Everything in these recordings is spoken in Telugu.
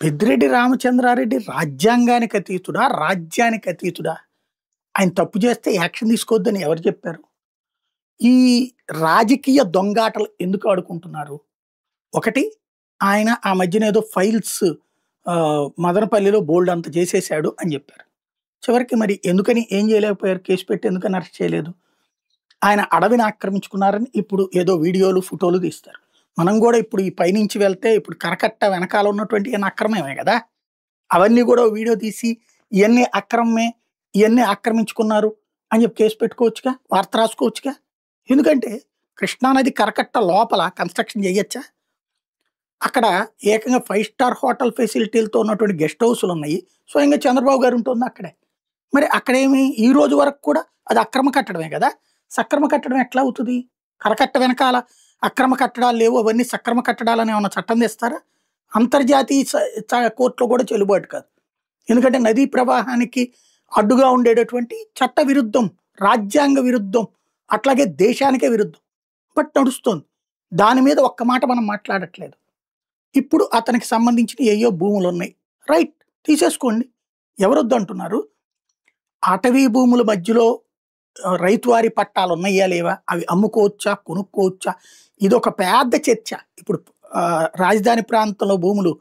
పెద్దిరెడ్డి రామచంద్రారెడ్డి రాజ్యాంగానికి అతీతుడా? రాజ్యానికి అతీతుడా? ఆయన తప్పు చేస్తే యాక్షన్ తీసుకోవద్దని ఎవరు చెప్పారు? ఈ రాజకీయ దొంగాటలు ఎందుకు ఆడుకుంటున్నారు? ఒకటి ఆయన ఆ మధ్యన ఏదో ఫైల్స్ మదనపల్లిలో బోలెడంత చేసేసాడు అని చెప్పారు. చివరికి మరి ఎందుకని ఏం చేయలేకపోయారు? కేసు పెట్టి ఎందుకని అరెస్ట్ చేయలేదు? ఆయన అడవిని ఆక్రమించుకున్నారని ఇప్పుడు ఏదో వీడియోలు, ఫోటోలు తీస్తారు. మనం కూడా ఇప్పుడు ఈ పైనుంచి వెళ్తే ఇప్పుడు కరకట్ట వెనకాల ఉన్నటువంటి ఈయన అక్రమమే కదా! అవన్నీ కూడా వీడియో తీసి ఇయన్నీ అక్రమమే, ఇయన్నీ ఆక్రమించుకున్నారు అని చెప్పి కేసు పెట్టుకోవచ్చుగా, వార్త రాసుకోవచ్చుగా. ఎందుకంటే కృష్ణానది కరకట్ట లోపల కన్‌స్ట్రక్షన్ చేయొచ్చా? అక్కడ ఏకంగా 5 స్టార్ హోటల్ ఫెసిలిటీలతో ఉన్నటువంటి గెస్ట్ హౌసులున్నాయి. స్వయంగా చంద్రబాబు గారు ఉంటుంది అక్కడే. మరి అక్కడేమి ఈ రోజు వరకు కూడా అది అక్రమ కట్టడమే కదా! సక్రమ కట్టడం ఎట్లా అవుతది? కరకట్ట వెనకాల అక్రమ కట్టడాలు లేవు. అవన్నీ సక్రమ కట్టడాలని ఏమన్నా చట్టం తెస్తారా? అంతర్జాతీయ కోర్టులో కూడా చెల్లుబాటు కాదు. ఎందుకంటే నదీ ప్రవాహానికి అడ్డుగా ఉండేటటువంటి చట్ట విరుద్ధం, రాజ్యాంగ విరుద్ధం, అట్లాగే దేశానికే విరుద్ధం. బట్ నడుస్తోంది. దాని మీద ఒక్క మాట మనం మాట్లాడట్లేదు. ఇప్పుడు అతనికి సంబంధించిన ఏయో భూములున్నాయి. రైట్, తీసేసుకోండి. ఎవరొద్దంటున్నారు? అటవీ భూముల మధ్యలో రైతువారీ పట్టాలున్నయ్యా లేవా? అవి అమ్ముకోవచ్చా? కొనుక్కోవచ్చా? ఇదొక పెద్ద చర్చ. ఇప్పుడు రాజధాని ప్రాంతంలో భూములు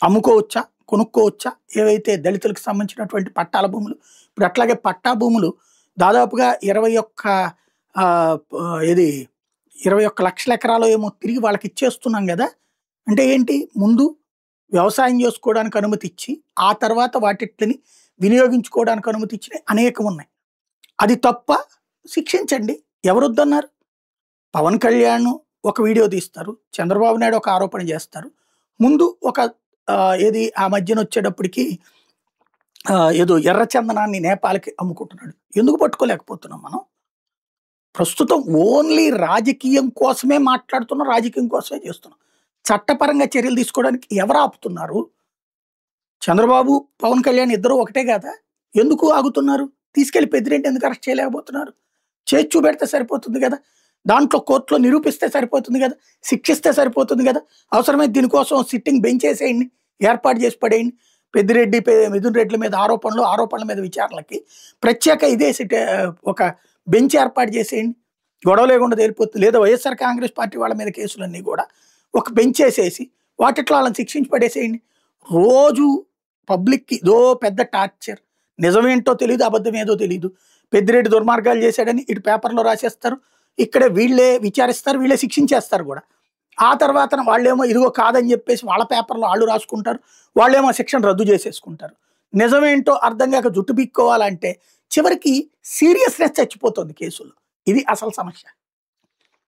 అమ్ముకోవచ్చా? కొనుక్కోవచ్చా? ఏవైతే దళితులకు సంబంధించినటువంటి పట్టాల భూములు, ఇప్పుడు అట్లాగే పట్టా భూములు దాదాపుగా 21 లక్షల ఎకరాలు ఏమో తిరిగి వాళ్ళకి ఇచ్చేస్తున్నాం కదా! అంటే ఏంటి? ముందు వ్యవసాయం చేసుకోవడానికి అనుమతి ఇచ్చి, ఆ తర్వాత వాటిని వినియోగించుకోవడానికి అనుమతి ఇచ్చినయి అనేకం ఉన్నాయి. అది తప్ప శిక్షించండి. ఎవరొద్దన్నారు? పవన్ కళ్యాణ్ ఒక వీడియో తీస్తారు. చంద్రబాబు నాయుడు ఒక ఆరోపణ చేస్తారు. ముందు ఒక ఆ మధ్యన వచ్చేటప్పటికి ఏదో ఎర్ర చందనాన్ని నేపాల్‌కి అమ్ముకుంటున్నాడు. ఎందుకు పట్టుకోలేకపోతున్నాం మనం? ప్రస్తుతం ఓన్లీ రాజకీయం కోసమే మాట్లాడుతున్నాం. రాజకీయం కోసమే చేస్తున్నాం. చట్టపరంగా చర్యలు తీసుకోవడానికి ఎవరు ఆపుతున్నారు? చంద్రబాబు, పవన్ కళ్యాణ్ ఇద్దరు ఒకటే కదా! ఎందుకు ఆగుతున్నారు? తీసుకెళ్ళి పెద్దిరెడ్డి ఎందుకు అరెస్ట్ చేయలేకపోతున్నారు? చేసి చూపెడితే సరిపోతుంది కదా! దాంట్లో కోర్టులో నిరూపిస్తే సరిపోతుంది కదా! శిక్షిస్తే సరిపోతుంది కదా! అవసరమైతే దీనికోసం సిట్టింగ్ బెంచ్ ఏసేయండి. ఏర్పాటు చేసి పడేయండి. పెద్దిరెడ్డి, మిథున్ రెడ్డిల మీద ఆరోపణల మీద విచారణలకి ప్రత్యేక ఒక బెంచ్ ఏర్పాటు చేసేయండి. గొడవ లేకుండా తేలిపోతుంది. లేదా వైఎస్ఆర్ కాంగ్రెస్ పార్టీ వాళ్ళ మీద కేసులన్నీ కూడా ఒక బెంచ్ ఏసేసి వాటిట్లో వాళ్ళని శిక్షించి పడేసేయండి. రోజు పబ్లిక్‌కి ఇదో పెద్ద టార్చర్. నిజమేంటో తెలీదు, అబద్ధం ఏదో తెలీదు. పెద్దిరెడ్డి దుర్మార్గాలు చేశాడని ఇటు పేపర్‌లో రాసేస్తారు. ఇక్కడే వీళ్ళే విచారిస్తారు, వీళ్ళే శిక్షించేస్తారు కూడా. ఆ తర్వాత వాళ్ళేమో ఇదిగో కాదని చెప్పేసి వాళ్ళ పేపర్‌లో ఆళ్ళు రాసుకుంటారు. వాళ్ళేమో శిక్షను రద్దు చేసేసుకుంటారు. నిజమేంటో అర్థం కాక జుట్టు పీక్కోవాలంటే చివరికి సీరియస్‌నెస్ చచ్చిపోతుంది కేసుల్లో. ఇది అసలు సమస్య.